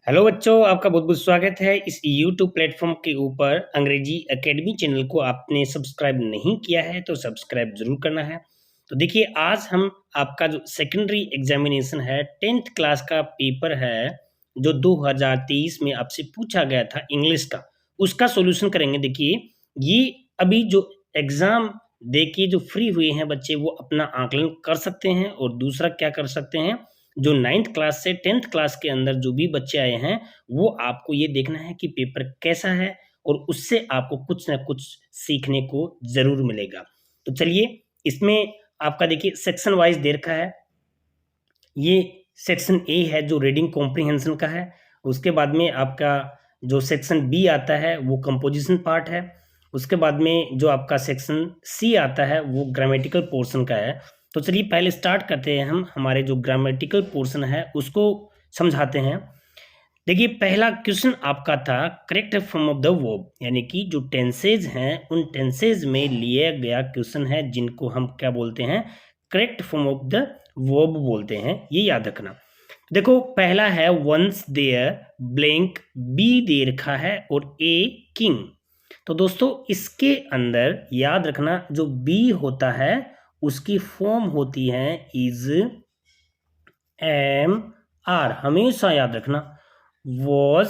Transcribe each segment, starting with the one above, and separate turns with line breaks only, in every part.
Hello बच्चों, आपका बहुत बहुत स्वागत है इस YouTube प्लेटफॉर्म के ऊपर। अंग्रेजी एकेडमी चैनल को आपने सब्सक्राइब नहीं किया है तो सब्सक्राइब जरूर करना है। तो देखिए, आज हम आपका जो सेकेंडरी एग्जामिनेशन है 10th क्लास का पेपर है जो 2023 में आपसे पूछा गया था इंग्लिश का, उसका सॉल्यूशन करेंगे। देखिए, ये अभी जो एग्जाम दे के जो फ्री हुए हैं बच्चे, वो अपना आकलन कर सकते हैं। और दूसरा क्या कर सकते हैं, जो 9th क्लास से 10th क्लास के अंदर जो भी बच्चे आए हैं, वो आपको ये देखना है कि पेपर कैसा है, और उससे आपको कुछ ना कुछ सीखने को जरूर मिलेगा। तो चलिए, इसमें आपका देखिए सेक्शन वाइज दे रखा है। ये सेक्शन ए है जो रीडिंग कॉम्प्रिहेंशन का है। उसके बाद में आपका जो सेक्शन बी आता है वो कंपोजिशन पार्ट है। उसके बाद में जो आपका सेक्शन सी आता है वो ग्रामेटिकल पोर्शन का है। तो चलिए पहले स्टार्ट करते हैं, हम हमारे जो ग्रामेटिकल पोर्शन है उसको समझाते हैं। देखिए, पहला क्वेश्चन आपका था correct form of the verb, यानी कि जो टेंसेज हैं उन टेंसेज में लिया गया क्वेश्चन है जिनको हम क्या बोलते हैं, correct form of the verb बोलते हैं। ये याद रखना। देखो, पहला है वंस देयर ब्लैंक, बी दे रखा है और ए किंग। तो दोस्तों, इसके अंदर याद रखना जो बी होता है उसकी फॉर्म होती है इज, एम, आर। हमेशा याद रखना, वॉज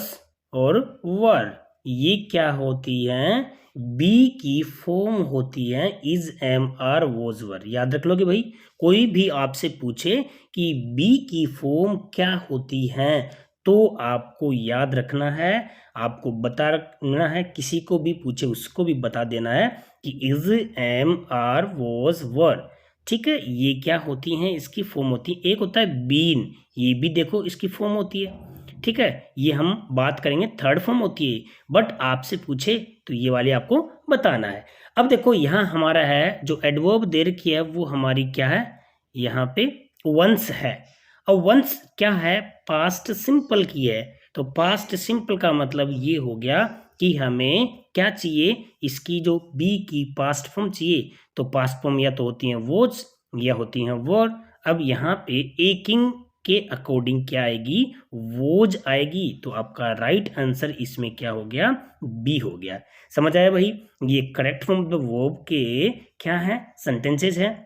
और वर ये क्या होती है, बी की फॉर्म होती है इज, एम, आर, वॉज, वर। याद रख लो कि भाई, कोई भी आपसे पूछे कि बी की फॉर्म क्या होती है तो आपको याद रखना है, आपको बता रखना है। किसी को भी पूछे उसको भी बता देना है कि इज, एम, आर, वॉज, वर। ठीक है, ये क्या होती हैं, इसकी फॉर्म होती है। एक होता है बीन, ये भी देखो इसकी फॉर्म होती है। ठीक है, ये हम बात करेंगे थर्ड फॉर्म होती है, बट आपसे पूछे तो ये वाली आपको बताना है। अब देखो, यहाँ हमारा है जो एडवर्ब दे रखी है वो हमारी क्या है, यहाँ पे वंस है। और वंस क्या है, पास्ट सिंपल की है। तो पास्ट सिंपल का मतलब ये हो गया कि हमें क्या चाहिए, इसकी जो बी की पास्ट फॉर्म चाहिए। तो पास्ट फॉर्म या तो होती हैं वोज या होती हैं वर। अब यहाँ पे ए किंग के अकॉर्डिंग क्या आएगी, वोज आएगी। तो आपका राइट आंसर इसमें क्या हो गया, बी हो गया। समझ आया भाई, ये correct form of the verb के क्या है, सेंटेंसेस है।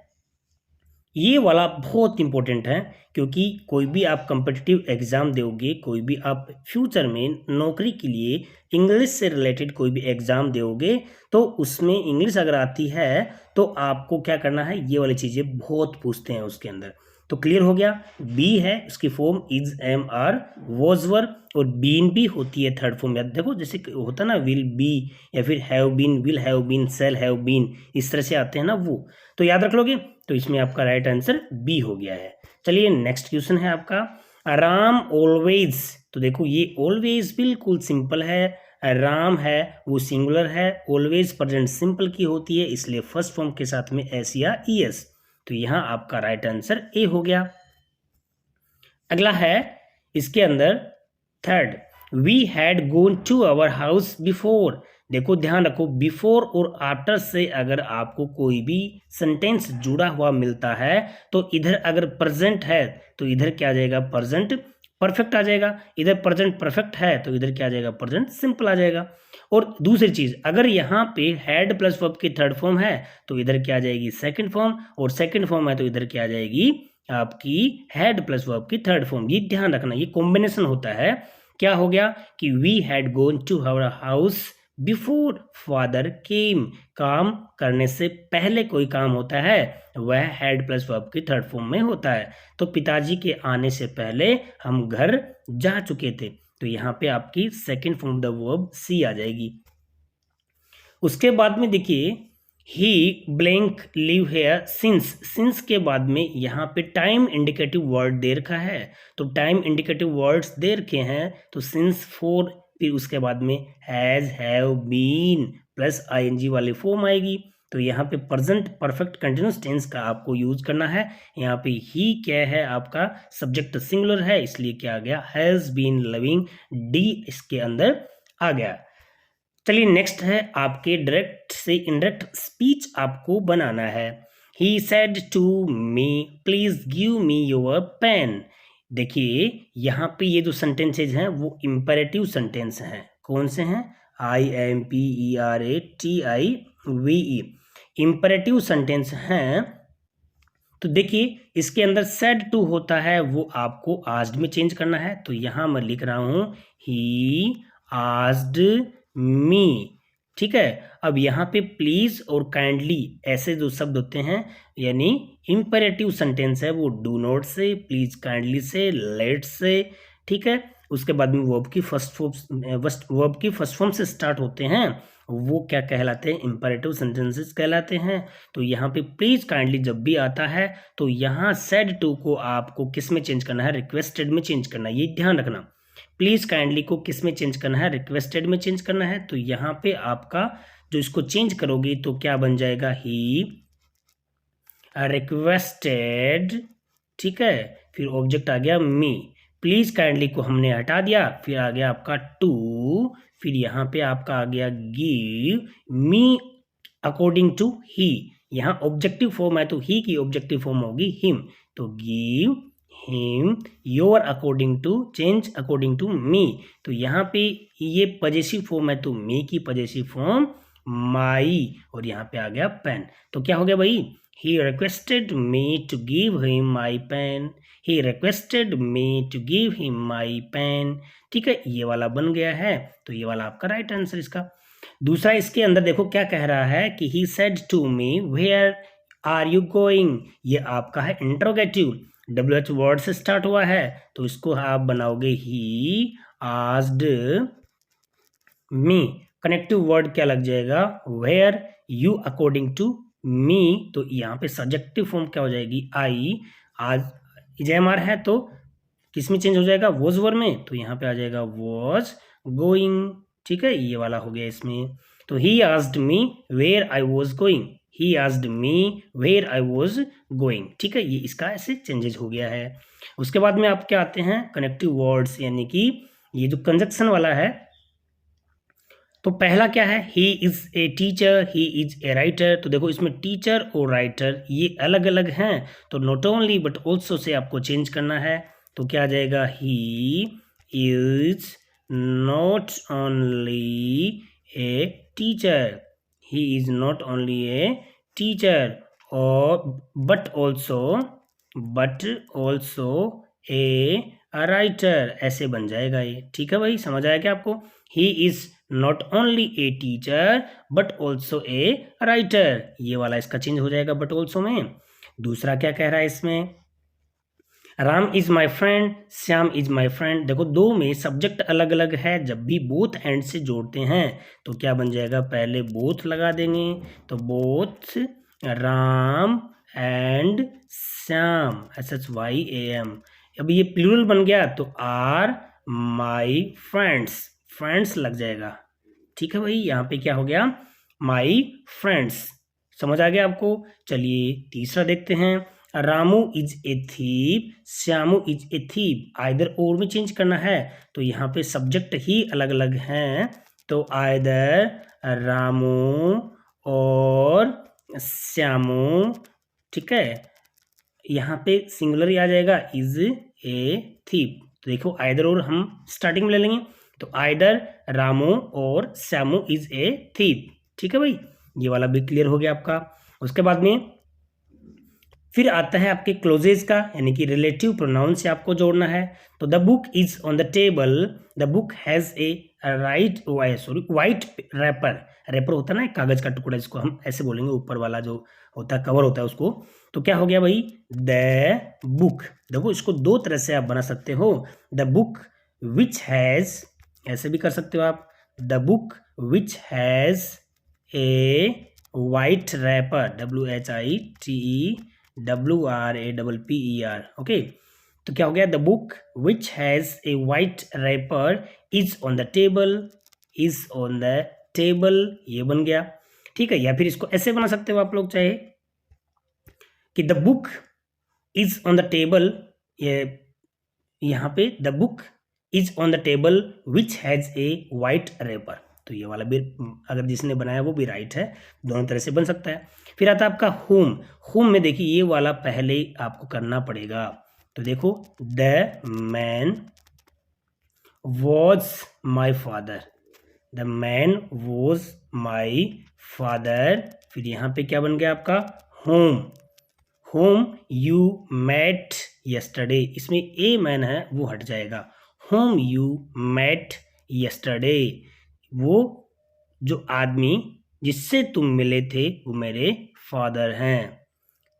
ये वाला बहुत इंपॉर्टेंट है, क्योंकि कोई भी आप कम्पिटिटिव एग्जाम दोगे, कोई भी आप फ्यूचर में नौकरी के लिए इंग्लिश से रिलेटेड कोई भी एग्जाम दोगे, तो उसमें इंग्लिश अगर आती है तो आपको क्या करना है, ये वाली चीज़ें बहुत पूछते हैं उसके अंदर। तो क्लियर हो गया, बी है उसकी form is, am, are, was, were. और बीन भी होती है थर्ड फॉर्म। याद देखो, जैसे होता ना विल बी, या फिर have been, will have been, shall have been, इस तरह से आते हैं ना वो। तो याद रख लोगे, तो इसमें आपका राइट आंसर बी हो गया है। चलिए, नेक्स्ट क्वेश्चन है आपका राम ऑलवेज। तो देखो, ये ऑलवेज बिल्कुल सिंपल है। राम है वो सिंगुलर है, ऑलवेज प्रेजेंट सिंपल की होती है, इसलिए फर्स्ट फॉर्म के साथ में एस या ई एस। तो यहां आपका राइट आंसर ए हो गया। अगला है इसके अंदर third, we had gone to our house before. देखो, ध्यान रखो, बिफोर और आफ्टर से अगर आपको कोई भी सेंटेंस जुड़ा हुआ मिलता है तो इधर अगर प्रेजेंट है तो इधर क्या आ जाएगा, प्रेजेंट परफेक्ट आ जाएगा। इधर प्रेजेंट परफेक्ट है तो इधर क्या आ जाएगा, प्रेजेंट सिंपल आ जाएगा। और दूसरी चीज, अगर यहाँ पे हैड प्लस वर्ब की थर्ड फॉर्म है तो इधर क्या आ जाएगी, सेकंड फॉर्म। और सेकंड फॉर्म है तो इधर क्या आ जाएगी, आपकी हैड प्लस वर्ब की थर्ड फॉर्म। ये ध्यान रखना, ये कॉम्बिनेशन होता है। क्या हो गया कि we had gone to our house before father came. काम करने से पहले कोई काम होता है वह हैड प्लस वर्ब की थर्ड फॉर्म में होता है। तो पिताजी के आने से पहले हम घर जा चुके थे। तो यहाँ पे आपकी second form the verb see आ जाएगी। उसके बाद में देखिए, he blank live here since. Since के बाद में यहाँ पे टाइम इंडिकेटिव वर्ड दे रखा है। तो टाइम इंडिकेटिव वर्ड्स दे रखे हैं, तो सिंस फोर, फिर उसके बाद में has, have, been plus ING वाली फॉर्म आएगी। तो यहाँ पे प्रेजेंट परफेक्ट कंटिन्यूस टेंस का आपको यूज करना है। यहाँ पे ही क्या है, आपका सब्जेक्ट सिंगुलर है, इसलिए क्या आ गया, हैज बीन लविंग, डी इसके अंदर आ गया। चलिए, नेक्स्ट है आपके डायरेक्ट से इनडायरेक्ट स्पीच आपको बनाना है। He said to me please give me your pen. देखिए यहाँ पे ये जो सेंटेंसेज हैं वो इम्पेरेटिव सेंटेंस हैं। कौन से हैं? IMPERATIVE इम्पेरेटिव सेंटेंस हैं। तो देखिए इसके अंदर सेड टू होता है, वो आपको आस्क्ड में चेंज करना है। तो यहाँ मैं लिख रहा हूँ ही आस्क्ड मी, ठीक है। अब यहाँ पे प्लीज और काइंडली ऐसे जो शब्द होते हैं, यानी इम्पेरेटिव सेंटेंस है, वो डू नॉट से, प्लीज काइंडली से, लेट से, ठीक है। उसके बाद में वर्ब की फर्स्ट फॉर्म से स्टार्ट होते हैं, वो क्या कहलाते हैं? इम्पेरेटिव सेंटेंसेस कहलाते हैं। तो यहाँ पे प्लीज काइंडली जब भी आता है तो यहाँ सेड टू को आपको किस में चेंज करना है? रिक्वेस्टेड में चेंज करना है, ये ध्यान रखना। प्लीज काइंडली को किस में चेंज करना है? रिक्वेस्टेड में चेंज करना है। तो यहाँ पे आपका जो इसको चेंज करोगे तो क्या बन जाएगा? ही रिक्वेस्टेड, ठीक है। फिर ऑब्जेक्ट आ गया मी, प्लीज काइंडली को हमने हटा दिया, फिर आ गया आपका टू, फिर यहाँ पे आपका आ गया give me according to he. यहाँ ऑब्जेक्टिव फॉर्म है तो ही की ऑब्जेक्टिव फॉर्म होगी हिम, तो give him your according to, change according to me. तो यहाँ पे ये पजेसिव फॉर्म है तो मी की पजेसिव फॉर्म माई, और यहाँ पे आ गया पेन। तो क्या हो गया भाई? He requested me to give him my pen. He requested me to give him my pen. ठीक है, ये वाला बन गया है। तो ये वाला आपका राइट आंसर इसका। दूसरा इसके अंदर देखो क्या कह रहा है कि he said to me where are you going। ये आपका है इंट्रोगेटिव, WH वर्ड से स्टार्ट हुआ है, तो इसको आप बनाओगे he asked me। Connective word क्या लग जाएगा? where you according to मी। तो यहाँ पे सब्जेक्टिव फॉर्म क्या हो जाएगी? आई। आज इजेमआर है तो किस में चेंज हो जाएगा? वॉज वर्ब में, तो यहाँ पे आ जाएगा वॉज गोइंग, ठीक है। ये वाला हो गया इसमें। तो he asked me where I was going, he asked me where I was going, ठीक है। ये इसका ऐसे चेंजेस हो गया है। उसके बाद में आप क्या आते हैं? कनेक्टिव वर्ड्स, यानी कि ये जो कंजक्शन वाला है। तो पहला क्या है? He is a teacher, he is a writer. तो देखो इसमें टीचर और राइटर ये अलग अलग हैं, तो not only but also say आपको चेंज करना है। तो क्या आ जाएगा? He is not only a teacher, he is not only a teacher, और बट ऑल्सो ए राइटर, ऐसे बन जाएगा ये, ठीक है भाई। समझ आया क्या आपको? He is not only a teacher but also a writer, ये वाला इसका चेंज हो जाएगा बट ऑल्सो में। दूसरा क्या कह रहा है इसमें? Ram is my friend, Shyam is my friend. देखो दो में सब्जेक्ट अलग अलग है, जब भी बोथ एंड से जोड़ते हैं तो क्या बन जाएगा? पहले बोथ लगा देंगे, तो both Ram and Shyam, SHYAM। अब ये प्लूरल बन गया तो आर माई फ्रेंड्स, फ्रेंड्स लग जाएगा, ठीक है भाई। यहाँ पे क्या हो गया? My friends. समझ आ गया आपको? चलिए तीसरा देखते हैं। Ramu is a thief, Shyamu is a thief. Either और में चेंज करना है, तो यहाँ पे सब्जेक्ट ही अलग अलग हैं, तो आइदर रामू और श्यामू, ठीक है। यहाँ पे सिंगुलर ही आ जाएगा, इज ए थीप। तो देखो आइदर और हम स्टार्टिंग में ले लेंगे, तो आइदर रामू और श्यामू इज ए थीप, ठीक है भाई। ये वाला भी क्लियर हो गया आपका। उसके बाद में फिर आता है आपके क्लोजेज का, यानी कि रिलेटिव प्रोनाउन से आपको जोड़ना है। तो the book is on the table, the book has a white wrapper. Wrapper होता है ना कागज का टुकड़ा, जिसको हम ऐसे बोलेंगे, ऊपर वाला जो होता है कवर होता है उसको। तो क्या हो गया भाई? The book. देखो इसको दो तरह से आप बना सकते हो, द बुक विच हैज, ऐसे भी कर सकते हो आप, the book which has a white wrapper, WHITEWRAPPER, okay. तो क्या हो गया? The book which has a white wrapper is on the table, is on the table, ये बन गया, ठीक है। या फिर इसको ऐसे बना सकते हो आप लोग चाहे कि the book is on the table, ये यहाँ पे the book is on the table which has a white wrapper. तो ये वाला भी अगर जिसने बनाया वो भी राइट है, दोनों तरह से बन सकता है। फिर आता है आपका होम। होम में देखिए ये वाला पहले आपको करना पड़ेगा, तो देखो the man was my father, the man was my father. फिर यहाँ पे क्या बन गया आपका whom, whom you met yesterday, इसमें ए मैन है वो हट जाएगा, होम यू मेट यस्टरडे, वो जो आदमी जिससे तुम मिले थे वो मेरे फादर हैं।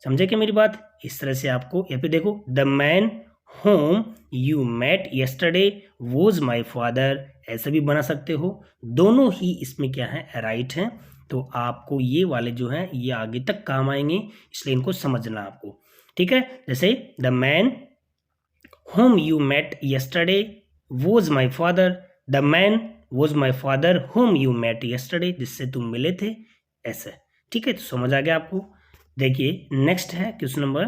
समझे क्या मेरी बात? इस तरह से आपको यहाँ पे देखो the man whom you met yesterday was my father, ऐसा भी बना सकते हो। दोनों ही इसमें क्या है राइट हैं। तो आपको ये वाले जो हैं ये आगे तक काम आएंगे, इसलिए इनको समझना आपको, ठीक है। जैसे the man whom you met yesterday was my father, the man was my father whom you met yesterday, जिससे तुम मिले थे, ऐसा, ठीक है। तो समझ आ गया आपको। देखिए नेक्स्ट है क्वेश्चन नंबर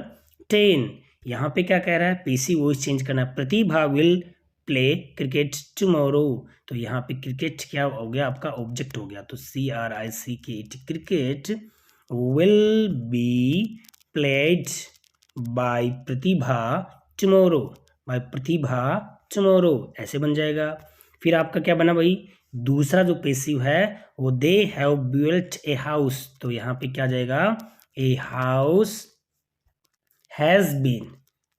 10। यहाँ पे क्या कह रहा है, पीसी वॉइस चेंज करना, प्रतिभा विल प्ले क्रिकेट टुमारो। तो यहाँ पे क्रिकेट क्या हो गया आपका ऑब्जेक्ट हो गया, तो CRICKET, cricket will be played by Pratibha tomorrow, by Pratibha tomorrow, ऐसे बन जाएगा। फिर आपका क्या बना भाई, दूसरा जो पेसिव है वो they have built a house, तो यहाँ पे क्या जाएगा, a house has been,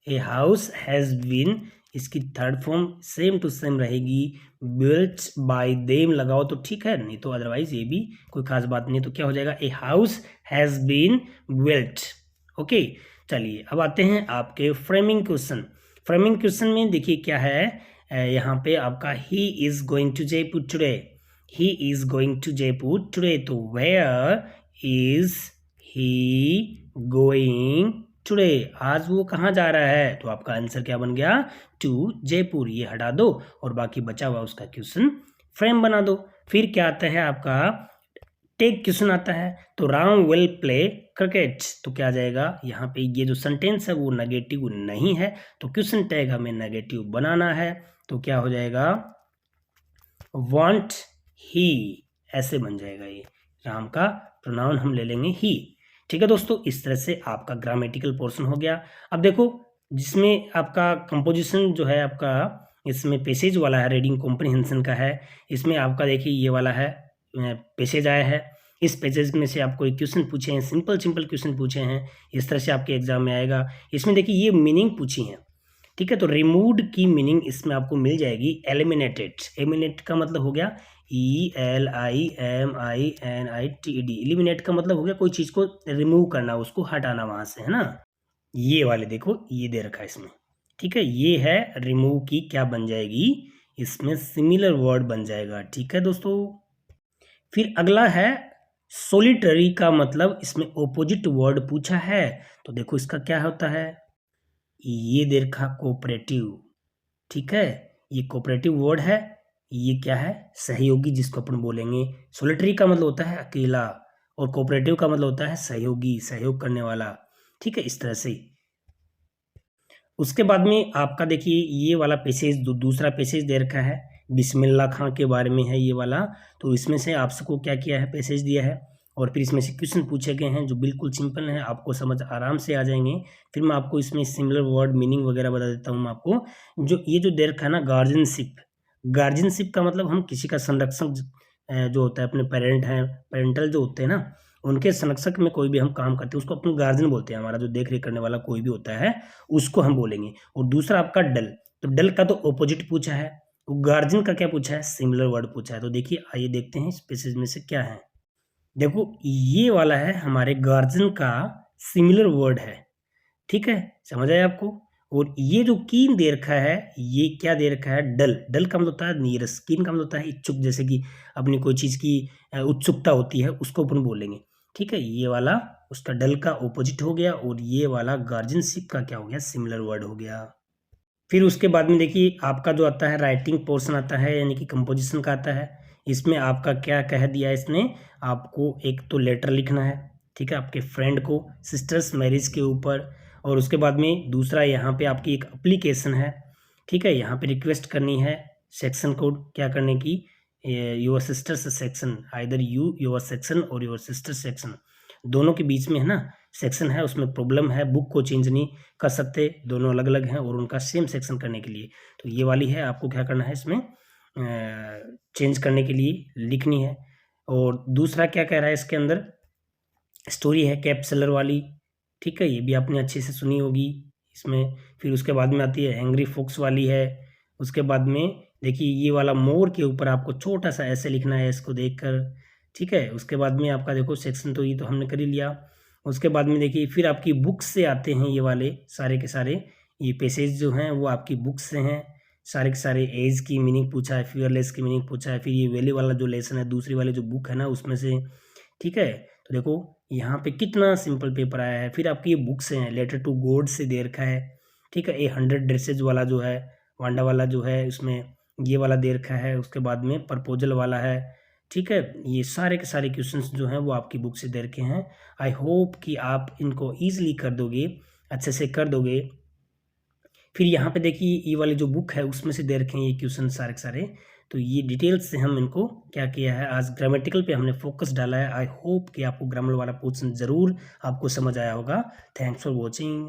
a house has been, इसकी third form same to same रहेगी, बिल्ट बाय देम लगाओ तो ठीक है, नहीं तो अदरवाइज ये भी कोई खास बात नहीं। तो क्या हो जाएगा, a house has been built. Okay, चलिए अब आते हैं आपके फ्रेमिंग क्वेश्चन। फ्रेमिंग क्वेश्चन में देखिए क्या है, यहाँ पे आपका he is going to Jaipur today, he is going to Jaipur today, तो where is he going today, आज वो कहाँ जा रहा है, तो आपका आंसर क्या बन गया, टू जयपुर। ये हटा दो और बाकी बचा हुआ उसका क्वेश्चन फ्रेम बना दो। फिर क्या आता है आपका टेक क्वेश्चन आता है, तो राम विल प्ले क्रिकेट, तो क्या आ जाएगा, यहाँ पे ये जो सेंटेंस है वो नेगेटिव नहीं है, तो क्वेश्चन टैग हमें नेगेटिव बनाना है, तो क्या हो जाएगा, वांट ही, ऐसे बन जाएगा। ये राम का प्रोनाउन हम ले लेंगे ही, ठीक है दोस्तों। इस तरह से आपका ग्रामेटिकल पोर्शन हो गया। अब देखो जिसमें आपका कंपोजिशन जो है आपका, इसमें पैसेज वाला है, रीडिंग कॉम्प्रिहेंशन का है, इसमें आपका देखिए ये वाला है पैसेज आया है, इस पैसेज में से आपको एक क्वेश्चन पूछे हैं, सिंपल क्वेश्चन पूछे हैं, इस तरह से आपके एग्जाम में आएगा। इसमें देखिए ये मीनिंग पूछी है, ठीक है, तो रिमूव्ड की मीनिंग इसमें आपको मिल जाएगी एलिमिनेटेड, एलिमिनेट का मतलब हो गया ELIMINETED, एलिमिनेट का मतलब हो गया कोई चीज को रिमूव करना, उसको हटाना वहां से, है ना। ये वाले देखो ये दे रखा है इसमें, ठीक है, ये है रिमूव की क्या बन जाएगी, इसमें सिमिलर वर्ड बन जाएगा, ठीक है दोस्तों। फिर अगला है सोलिटरी का मतलब, इसमें ऑपोजिट वर्ड पूछा है, तो देखो इसका क्या होता है, ये दे रखा कोऑपरेटिव, ठीक है, ये कोऑपरेटिव वर्ड है, ये क्या है सहयोगी, जिसको अपन बोलेंगे। सोलिटरी का मतलब होता है अकेला और कोऑपरेटिव का मतलब होता है सहयोगी, सहयोग करने वाला, ठीक है, इस तरह से। उसके बाद में आपका देखिए ये वाला पैसेज, दूसरा पैसेज दे रखा है, बिस्मिल्लाह खां के बारे में है ये वाला, तो इसमें से आपको क्या किया है, पैसेज दिया है और फिर इसमें से क्वेश्चन पूछे गए हैं जो बिल्कुल सिंपल हैं, आपको समझ आराम से आ जाएंगे। फिर मैं आपको इसमें सिमिलर वर्ड मीनिंग वगैरह बता देता हूँ मैं आपको। जो ये जो दे रखा है ना गार्जियनशिप, गार्जियनशिप का मतलब हम किसी का संरक्षण जो होता है, अपने पेरेंट हैं, पेरेंटल जो होते हैं ना, उनके संरक्षक में कोई भी हम काम करते हैं उसको अपन गार्जियन बोलते हैं, हमारा जो देख रेख करने वाला कोई भी होता है उसको हम बोलेंगे। और दूसरा आपका डल, तो डल का तो ऑपोजिट पूछा है, गार्जियन का क्या पूछा है, सिमिलर वर्ड पूछा है। तो देखिए आइए देखते हैं इस पैसेज में से क्या है। देखो ये वाला है हमारे गार्जियन का सिमिलर वर्ड है, ठीक है, समझ आया आपको। और ये जो कीन दे रखा है, ये क्या दे रखा है, डल, डल का मतलब होता है नीरस, कीन का मतलब होता है इच्छुक, जैसे कि अपनी कोई चीज की उत्सुकता होती है उसको अपन बोलेंगे, ठीक है। ये वाला उसका डल का ऑपोजिट हो गया और ये वाला गार्जियनशिप का क्या हो गया, सिमिलर वर्ड हो गया। फिर उसके बाद में देखिए आपका जो आता है राइटिंग पोर्शन आता है, यानी कि कंपोजिशन का आता है। इसमें आपका क्या कह दिया, इसने आपको एक तो लेटर लिखना है, ठीक है, आपके फ्रेंड को सिस्टर्स मैरिज के ऊपर, और उसके बाद में दूसरा यहाँ पे आपकी एक एप्लीकेशन है, ठीक है, यहाँ पे रिक्वेस्ट करनी है सेक्शन कोड क्या करने की, your sisters section, either you your section और योर सिस्टर सेक्शन, दोनों के बीच में है ना, सेक्शन है उसमें प्रॉब्लम है, बुक को चेंज नहीं कर सकते, दोनों अलग अलग हैं और उनका सेम सेक्शन करने के लिए तो ये वाली है, आपको क्या करना है इसमें चेंज करने के लिए लिखनी है। और दूसरा क्या कह रहा है इसके अंदर, स्टोरी है कैप सेलर वाली, ठीक है, ये भी आपने अच्छे से सुनी होगी इसमें। फिर उसके बाद में आती है एंग्री फॉक्स वाली है। उसके बाद में देखिए ये वाला मोर के ऊपर आपको छोटा सा ऐसे लिखना है इसको देखकर, ठीक है। उसके बाद में आपका देखो सेक्शन तो ये तो हमने कर ही लिया। उसके बाद में देखिए फिर आपकी बुक से आते हैं ये वाले सारे के सारे, ये पेसेज जो हैं वो आपकी बुक से हैं सारे के सारे। एज की मीनिंग पूछा है, फियरलेस की मीनिंग पूछा है, फिर ये वैल्यू वाला जो लेसन है दूसरी वाली जो बुक है ना उसमें से, ठीक है। तो देखो यहाँ पे कितना सिंपल पेपर आया है। फिर आपकी ये बुक्स हैं, लेटर टू गॉड से दे रखा है, ठीक है। ये 100 ड्रेसेज वाला जो है वांडा वाला जो है उसमें ये वाला दे रखा है। उसके बाद में प्रपोजल वाला है, ठीक है। ये सारे के सारे क्वेश्चंस जो हैं वो आपकी बुक से दे रखे हैं। आई होप कि आप इनको ईजिली कर दोगे, अच्छे से कर दोगे। फिर यहाँ पे देखिए ये वाली जो बुक है उसमें से दे रखे हैं ये क्वेश्चन सारे के सारे। तो ये डिटेल्स से हम इनको क्या किया है, आज ग्रामेटिकल पे हमने फोकस डाला है। आई होप कि आपको ग्रामर वाला पोर्शन ज़रूर आपको समझ आया होगा। Thanks for watching.